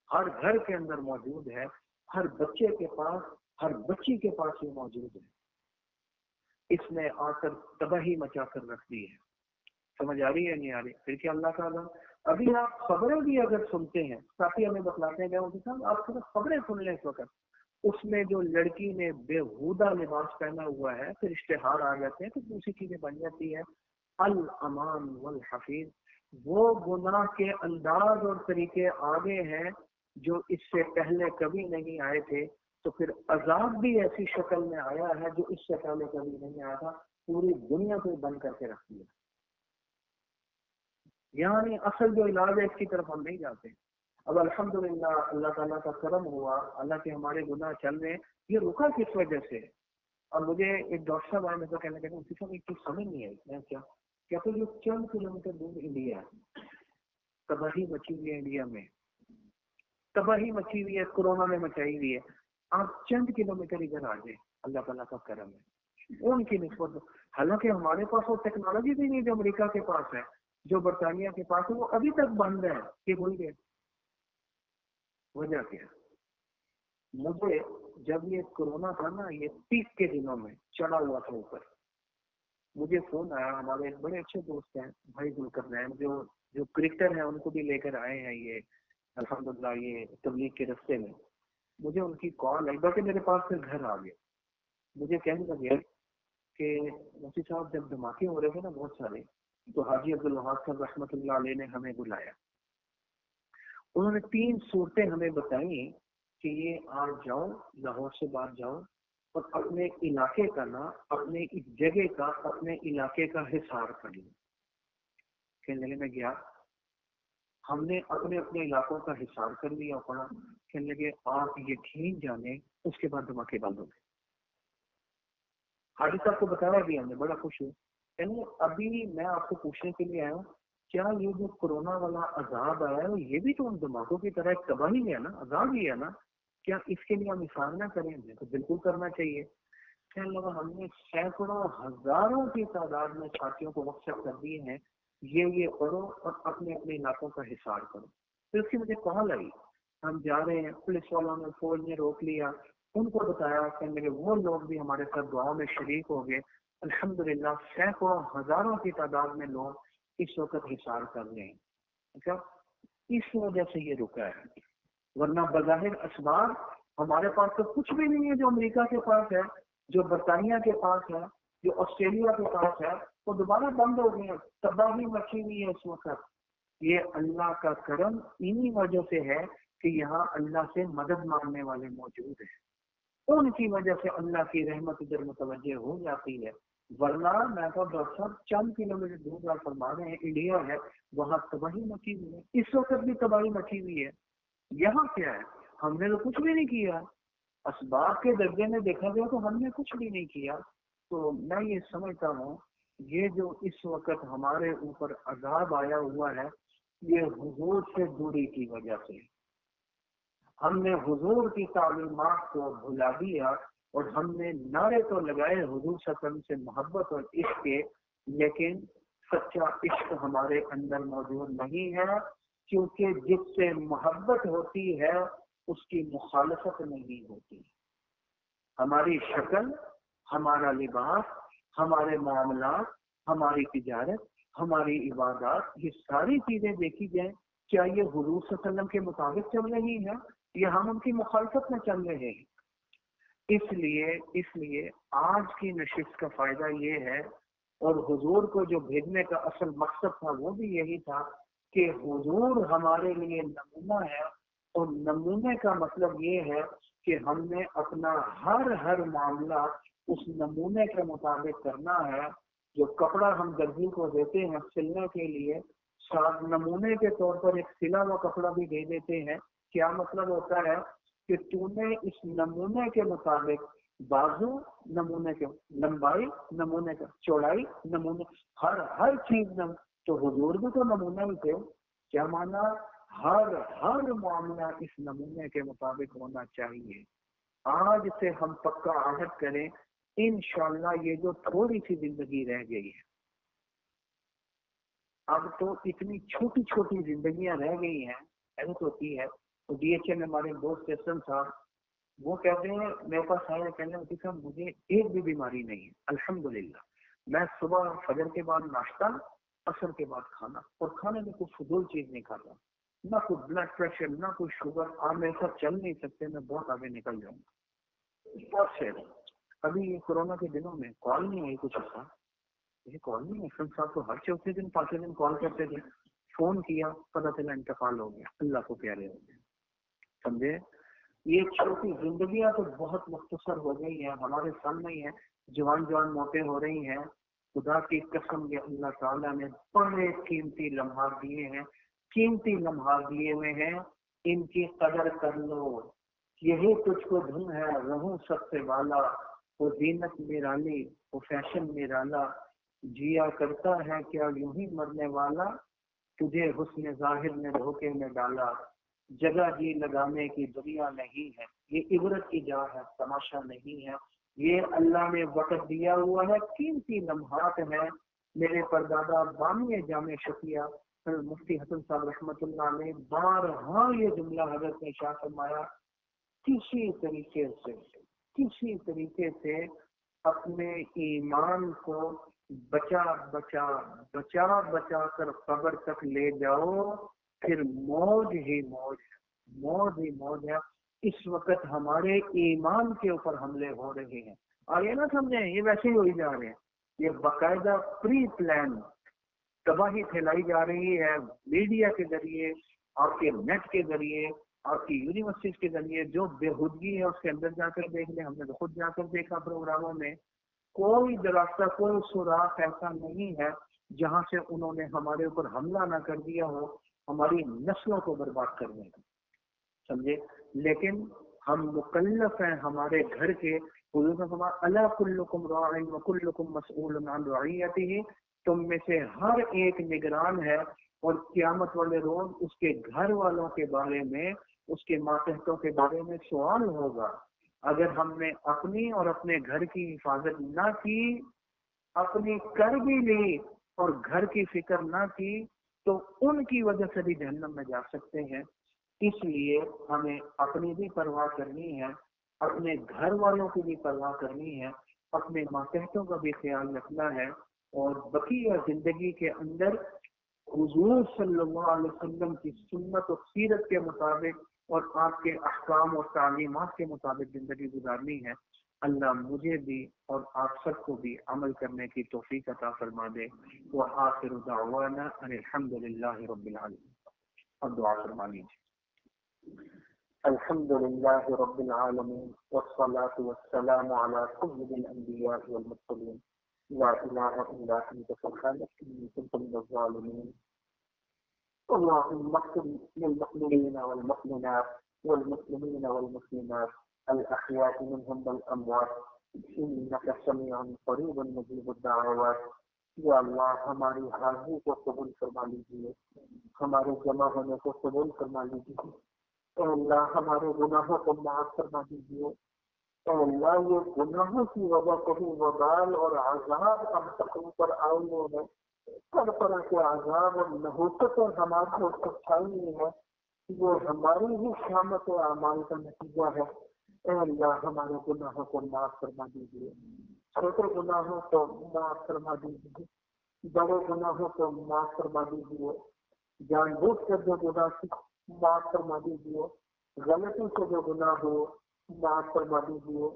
ہر گھر کے اندر موجود ہے، ہر بچے کے پاس، ہر بچی کے پاس یہ موجود ہے۔ اس نے آ کر تباہی مچا کر رکھ دی ہے۔ سمجھ آ رہی ہے نہیں آ رہی؟ پھر کیا اللہ کا عذاب۔ ابھی آپ خبریں بھی اگر سنتے ہیں، ساتھی ہمیں بتلاتے ہیں کہ صاحب آپ صرف خبریں سن لیں اس وقت، اس میں جو لڑکی نے بےہودہ لباس پہنا ہوا ہے، پھر اشتہار آ جاتے ہیں، تو دوسری چیزیں بن جاتی ہے الامان والحفیظ۔ وہ گناہ کے انداز اور طریقے آگے ہیں جو اس سے پہلے کبھی نہیں آئے تھے، تو پھر عذاب بھی ایسی شکل میں آیا ہے جو اس سے پہلے کبھی نہیں آیا تھا، پوری دنیا کو بند کر کے رکھ دیا۔ یعنی اصل جو علاج ہے اس کی طرف ہم نہیں جاتے۔ اب الحمدللہ اللہ تعالیٰ کا کرم ہوا، اللہ کے ہمارے گناہ چل رہے ہیں، یہ رکا کس وجہ سے؟ اور مجھے ایک ڈاکٹر صاحب آئے، میں تو کہنے اسی صاحب ایک چیز سمجھ نہیں آئی، میں کیا کہتے جو چند کلومیٹر دور انڈیا ہے، تباہی مچی ہوئی ہے، انڈیا میں تباہی مچی ہوئی ہے، کورونا میں مچائی ہوئی ہے، آپ چند کلومیٹر ادھر آ جائیں، اللہ تعالیٰ کا کرم ہے ان کی نسبت۔ حالانکہ ہمارے پاس وہ ٹیکنالوجی بھی نہیں جو امریکہ کے پاس ہے، جو برطانیہ کے پاس ہے، وہ ابھی تک بند ہے کہ بھول گئے۔ وجہ کیا؟ مجھے جب یہ کورونا تھا نا، یہ پیک کے دنوں میں چڑھا ہوا تھا اوپر، مجھے فون آیا، ہمارے ایک بڑے اچھے دوست ہیں بھائی ذوالقرنین، جو کرکٹر ہیں، ان کو بھی لے کر آئے ہیں یہ الحمدللہ یہ تبلیغ کے رستے میں۔ مجھے ان کی کال آئی، بلکہ میرے پاس پھر گھر آ گئے، مجھے کہنے لگے کہ مفتی صاحب جب دھماکے ہو رہے تھے نا بہت سارے، تو حاجی عبد الوہاب صاحب رحمۃ اللہ علیہ نے ہمیں بلایا، انہوں نے 3 صورتیں ہمیں بتائیں کہ یہ آپ جاؤ، لاہور سے باہر جاؤ اور اپنے علاقے کا نا، اپنے اس جگہ کا، اپنے علاقے کا حصار کر لو۔ کہنے لگے میں گیا، ہم نے اپنے اپنے علاقوں کا حصار کر لیا پڑا، کہنے لگے آپ یقین جانے اس کے بعد دھماکے بند ہو گئے۔ حاجی صاحب کو بتایا بھی ہم نے، بڑا خوش ہوئے، یعنی ابھی میں آپ کو پوچھنے کے لیے آیا ہوں کیا یہ جو کورونا والا عذاب آیا ہے یہ بھی تو ان دھماکوں کی طرح ایک تباہی ہے نا، عذاب ہی ہے نا، کیا اس کے لیے ہم اصرار نہ کریں؟ ہمیں تو بالکل کرنا چاہیے۔ کہنے لگا ہم نے سینکڑوں ہزاروں کی تعداد میں ساتھیوں کو وقف کر دیے ہیں، یہ کرو اور اپنے اپنے علاقوں کا حصار کرو۔ پھر اس کی مجھے کال آئی، ہم جا رہے ہیں، پولیس والوں نے فوج نے روک لیا، ان کو بتایا کہ میرے وہ لوگ بھی ہمارے ساتھ دعاؤں میں شریک ہو گئے، الحمدللہ سینکڑوں ہزاروں کی تعداد میں لوگ اس وقت حصار کر رہے ہیں۔ اچھا، اس وجہ سے یہ رکا ہے، ورنہ بظاہر اسباب ہمارے پاس تو کچھ بھی نہیں ہے جو امریکہ کے پاس ہے، جو برطانیہ کے پاس ہے، جو آسٹریلیا کے پاس ہے، وہ دوبارہ بند ہو گئے ہیں، تباہی مچی ہوئی ہے اس وقت۔ یہ اللہ کا کرم انہی وجہ سے ہے کہ یہاں اللہ سے مدد مانگنے والے موجود ہیں، ان کی وجہ سے اللہ کی رحمت ادھر متوجہ ہو جاتی ہے، ورنہ میں تو ڈاکٹر صاحب چند کلومیٹر دور جا فرما رہے ہیں انڈیا ہے، وہاں تباہی مچی ہوئی ہے، اس وقت بھی تباہی مچی ہوئی ہے۔ یہاں کیا ہے، ہم نے تو کچھ بھی نہیں کیا، اسباب کے درجے میں دیکھا گیا تو ہم نے کچھ بھی نہیں کیا۔ تو میں یہ سمجھتا ہوں یہ جو اس وقت ہمارے اوپر عذاب آیا ہوا ہے یہ حضور سے دوری کی وجہ سے، ہم نے حضور کی تعلیمات کو بھلا دیا اور ہم نے نعرے تو لگائے حضور صلی اللہ علیہ وسلم سے محبت اور عشق کے، لیکن سچا عشق ہمارے اندر موجود نہیں ہے، کیونکہ جس سے محبت ہوتی ہے اس کی مخالفت نہیں ہوتی۔ ہماری شکل، ہمارا لباس، ہمارے معاملات، ہماری تجارت، ہماری عبادات، یہ ساری چیزیں دیکھی جائیں، کیا یہ حضور صلی اللہ علیہ وسلم کے مطابق چل رہی ہیں یا ہم ان کی مخالفت میں چل رہے ہیں؟ اس لیے آج کی نشست کا فائدہ یہ ہے، اور حضور کو جو بھیجنے کا اصل مقصد تھا وہ بھی یہی تھا کہ حضور ہمارے لیے نمونہ ہے، اور نمونے کا مطلب یہ ہے کہ ہم نے اپنا ہر معاملہ اس نمونے کے مطابق کرنا ہے۔ جو کپڑا ہم درزی کو دیتے ہیں سلنے کے لیے، ساتھ نمونے کے طور پر ایک سلا ہوا کپڑا بھی دے دیتے ہیں، کیا مطلب ہوتا ہے کہ تو نے اس نمونے کے مطابق بازو نمونے کے، لمبائی نمونے کا، چوڑائی نمونے، ہر چیز تو حضور بھی تو نمونہ ہی تھے۔ کیا مانا؟ ہر معاملہ اس نمونے کے مطابق ہونا چاہیے۔ آج سے ہم پکا عہد کریں، انشاءاللہ یہ جو تھوڑی سی زندگی رہ گئی ہے، اب تو اتنی چھوٹی چھوٹی زندگیاں رہ گئی ہیں، حیرت ہوتی ہے۔ ڈی ایچ ایم ہمارے دوست اسلم صاحب وہ کہتے ہیں، میرے پاس آئے کہنے مفتی صاحب مجھے ایک بھی بیماری نہیں ہے الحمدللہ، میں صبح فجر کے بعد ناشتہ، عصر کے بعد کھانا، اور کھانے میں کوئی فضول چیز نہیں کھاتا، نہ کوئی بلڈ پریشر، نہ کوئی شوگر، آپ میرے ساتھ چل نہیں سکتے، میں بہت آگے نکل جاؤں گا۔ بہت سے ابھی کورونا کے دنوں میں کال نہیں آئی کچھ ایسا، یہ کال نہیں، اسلم صاحب کو ہر چوتھے دن پانچویں دن کال کرتے تھے، فون کیا پتہ چلا انتقال ہو گیا، اللہ کو پیارے ہو گئے، سمجھے؟ یہ چھوٹی زندگیاں تو بہت مختصر ہو گئی ہیں، ہمارے سامنے ہی ہیں، جوان موتیں ہو رہی ہیں۔ خدا کی قسم یہ اللہ تعالیٰ نے بڑے قیمتی لمحات دیے ہیں، قیمتی لمحات دیے ہوئے ہیں، ان کی قدر کر لو۔ یہی تجھ کو دھن ہے رہوں سب سے والا، وہ زینت نرالی، وہ فیشن نرالا، جیا کرتا ہے کیا یوں ہی مرنے والا، تجھے حسن ظاہر نے دھوکے میں ڈالا، جگہ جی لگانے کی دنیا نہیں ہے، یہ عبرت کی جا ہے، تماشا نہیں ہے، یہ اللہ نے وقت دیا ہوا ہے، قیمتی لمحات ہیں۔ میرے پردادا بامی جامع شفیع مفتی حسن صاحب رحمۃ اللہ علیہ بارہا یہ جملہ حضرت نے شاہ فرمایا، کسی طریقے سے اپنے ایمان کو بچا کر قبر تک لے جاؤ، پھر موج ہی موج ہے۔ اس وقت ہمارے ایمان کے اوپر حملے ہو رہے ہیں، اور یہ نہ سمجھیں یہ ویسے ہی ہوئی جا رہے ہیں، یہ باقاعدہ پری پلان تباہی پھیلائی جا رہی ہے میڈیا کے ذریعے، آپ کے نیٹ کے ذریعے، آپ کی یونیورسٹیز کے ذریعے، جو بےہودگی ہے اس کے اندر جا کر دیکھ لیں، ہم نے تو خود جا کر دیکھا پروگراموں میں، کوئی راستہ، کوئی سوراخ ایسا نہیں ہے جہاں سے انہوں نے ہمارے اوپر حملہ نہ کر دیا ہو۔ ہماری نسلوں کو برباد کرنے کا، سمجھے؟ لیکن ہم مکلف ہیں ہمارے گھر کے، حضور نے فرمایا الا کلکم راع وکلکم مسئول عن رعیتہ، تم میں سے ہر ایک نگران ہے، اور قیامت والے روز اس کے گھر والوں کے بارے میں، اس کے ماتحتوں کے بارے میں سوال ہوگا۔ اگر ہم نے اپنی اور اپنے گھر کی حفاظت نہ کی، اپنی کر بھی لی اور گھر کی فکر نہ کی، تو ان کی وجہ سے بھی جہنم میں جا سکتے ہیں۔ اس لیے ہمیں اپنی بھی پرواہ کرنی ہے، اپنے گھر والوں کی بھی پرواہ کرنی ہے، اپنے ماتحتوں کا بھی خیال رکھنا ہے، اور بقیہ زندگی کے اندر حضور صلی اللہ علیہ وسلم کی سنت و سیرت کے مطابق اور آپ کے احکام اور تعلیمات کے مطابق زندگی گزارنی ہے۔ اللہ مجھے بھی اور آپ سب کو بھی عمل کرنے کی توفیق عطا فرما دے۔ وآخر دعوانا ان الحمد للہ رب العالمین۔ اب دعا فرما لیجیے۔ الحمد للہ رب العالمین والصلاة والسلام علی سید الانبیاء والمرسلین لا الہ الا انت سبحانک انی کنت من الظالمین۔ اللهم اغفر للمؤمنين والمؤمنات والمسلمين والمسلمات الأحياء منهم والأموات إنك سميع قريب مجيب الدعوات۔ یا اللہ ہماری حاضری کو قبول فرما لیجیے، ہمارے جمع ہونے کو قبول فرما لیجیے۔ اے اللہ ہمارے گناہوں کو معاف فرما دیجیے۔ اے اللہ یہ گناہوں کی وجہ سے ہی وبال اور عذاب ہم سب پر آئے ہوئے ہیں، ہر طرح کے عذاب اور نحوستیں ہمارے اوپر چھائی ہوئی ہے، یہ ہماری ہی شامت اعمال کا نتیجہ ہے۔ اے اللہ ہمارے گناہوں کو معاف فرما دیجیے، چھوٹے گناہوں کو معاف فرما دیجیے، بڑے گناہوں کو معاف فرما دیجیے، جان بوجھ کر جو گناہ معاف فرما دیجیے، غلطی سے جو گناہ ہو معاف فرما دیجیے،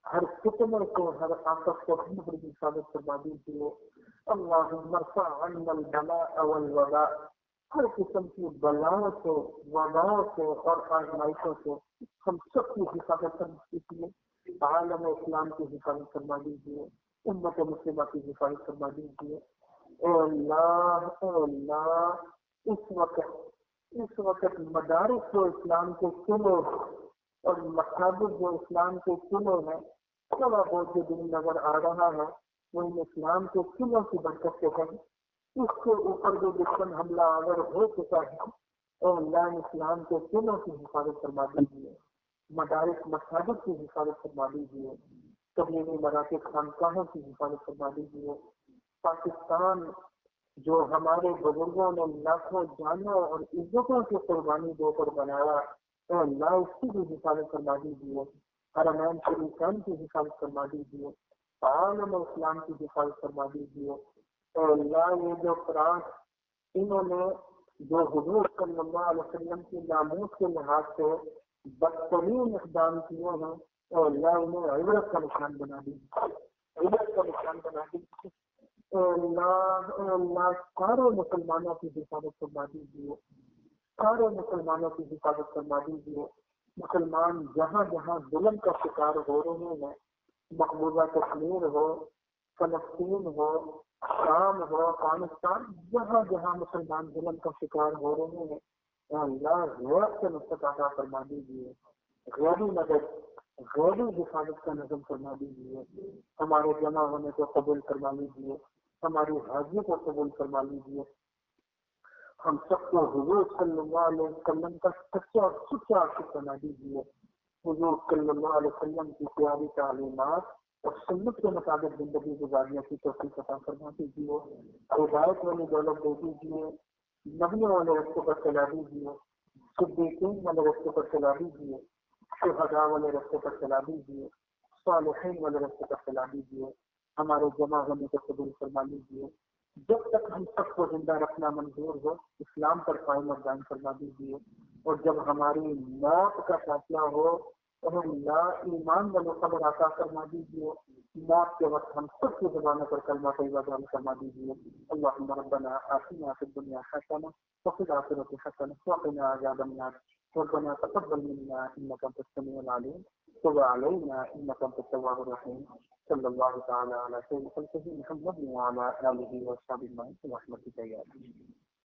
ہر فتنے کو، ہر آفت کو ہماری حفاظت فرما دیجیے۔ اللہم ارفع عنا البلاء والوباء، ہر قسم کی بلاؤں سے، وباؤں سے اور آزمائشوں سے ہم سب کی حفاظت فرما دیجیے، عالم اسلام کی حفاظت فرما دیجیے، امت مسلمہ کی حفاظت فرما دیجیے۔ اے اللہ، اے اللہ، اس وقت مدارس جو اسلام کے قلعے اور مساجد جو اسلام کے قلعے ہیں، تھوڑا بہت جو دن نظر آ رہا ہے وہ ان اسلام کے قلعوں کی برکت سے ہے۔ اس کے اوپر جو دشمن حملہ آور ہو چکا ہے، اے اللہ اسلام کے قلعوں کی حفاظت فرما دیجیے، مدارس مساجد کی حفاظت فرما دیجیے، تبلیغی مراکز خانقاہوں کی حفاظت فرما دیجیے۔ پاکستان جو ہمارے بزرگوں نے لاکھوں جانوں اور عزتوں کی قربانی دے کر بنایا، اے اللہ اس کی بھی حفاظت فرما دیجیے، حرمین شریفین کی حفاظت فرما دیجیے، عالم اسلام کی حفاظت فرما دیجیے۔ اے اللہ یہ جو فرانس، انہوں نے جو حضور صلی اللہ علیہ وسلم کی ناموس کے لحاظ سے بدترین اقدام کیے ہیں، اے اللہ انہیں عبرت کا نشان بنا دیجیے، عبرت کا نشان بنا دیجیے۔ اے اللہ سارے مسلمانوں کی حفاظت فرما دیجیے، سارے مسلمانوں کی حفاظت فرما دیجیے۔ مسلمان جہاں جہاں ظلم کا شکار ہو رہے ہیں، مقبوضہ کشمیر ہو، فلسطین ہو، شام ہو، افغانستان، جہاں جہاں مسلمان ظلم کا شکار ہو رہے ہیں، اے اللہ غیرت سے نصرت عطا فرما دیجیے، غیبی مدد، غیبی حفاظت کا نظم فرما دیجیے، ہمارے جمع ہونے کو قبول فرما لیجیے، ہماری حاضری کو قبول فرما لیجیے، ہم سب کو حضور صلی اللہ علیہ وسلم کا سچا اور سچا عاشق بنا دیجیے، حضور صلی اللہ علیہ وسلم کی پیاری تعلیمات اور سنت کے مطابق زندگی گزارنے کی توفیق عطا فرما دیجیے، ہدایت والی دولت دے دیجیے، نبیوں والے رستے پر چلا دیجیے، صدیقین والے رستے پر چلا دیجیے، شہداء والے رستے پر چلا دیجیے، صالحین والے رستے پر چلا دیجیے، ہمارے جمع ہونے کو قبول فرما لیجیے۔ جب تک ہم سب کو زندہ رکھنا منظور ہو، اسلام پر قائم اور دائم فرما دیجیے، اور جب ہماری موت کا فیصلہ ہو تو اللہ ایمان والے قبر عطا فرما دیجیے، موت کے وقت ہم سب کی زبانوں پر کلمہ طیبہ جاری فرما دیجیے۔ اللہم ربنا آتنا فی الدنیا حسنہ وفی الآخرۃ حسنہ وقنا عذاب النار، ربنا تقبل منا انک انت السمیع العلیم وتب علینا انک انت التواب الرحیم۔ صلی اللہ تعالی علی سید خلقہ محمد وعلی آلہ وصحبہ اجمعین برحمتک یا ارحم۔